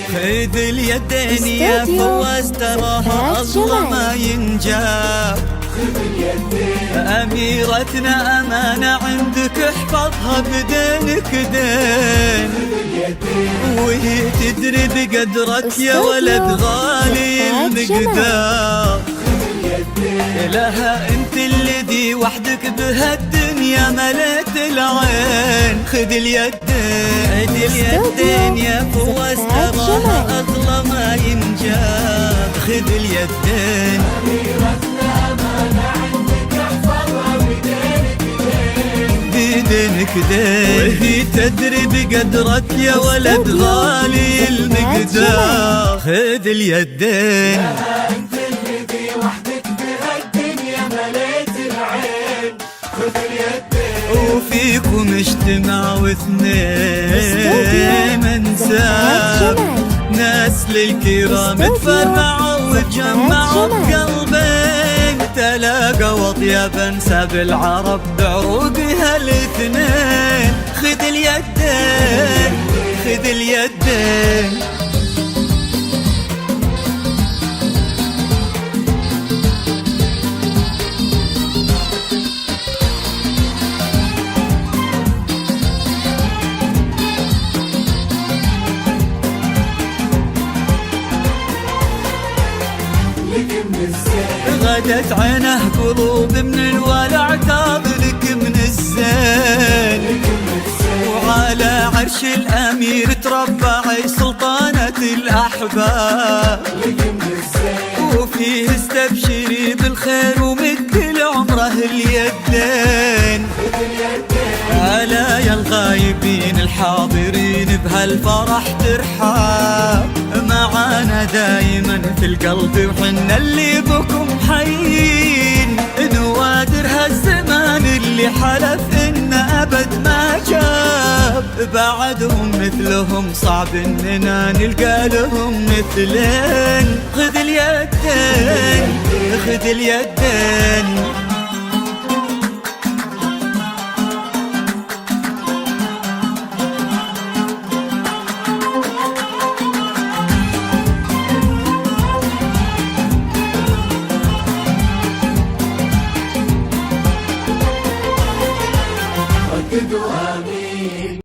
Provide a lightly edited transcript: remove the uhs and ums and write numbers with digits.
خذ اليدين يا فواز تراها أصلا ما ينجاب. أميرتنا أمانة عندك احفظها بدينك دين، وهي تدري بقدرك يا ولد غالي المقدار. لها انت الذي وحدك بهالدنيا مليت العين. خذ اليدين يا فواز تراها أغلى ما ينجاب. خذ اليدين بدينك دين، وهي تدري بقدرك يا ولد غالي المقدار. خذ اليدين انت الذي وحدك بهالدنيا مليت العين. خذ اليدين وفيكم اجتمعوا اثنين انساب، ناس للكرام تفرعوا وتجمعوا بقلبين. تلاقوا اطيب انساب العرب بعروقها الاثنين. خذ اليدين خذ اليدين غدت عينه قلوب من الولع تاض لك من الزين. وعلى عرش الأمير تربعي سلطانة الأحباب. وفيه استبشري بالخير ومد لعمره اليدين. ألا يا الغايبين الحاضرين بهالفرح ترحاب. معانا دايما في القلب وحنا اللي بكم حيين. نوادر هالزمان اللي حلف إن أبد ما جاب. بعدهم مثلهم صعب إننا نلقى لهم مثلين. خذ اليدين خذ اليدين رددوا آمين.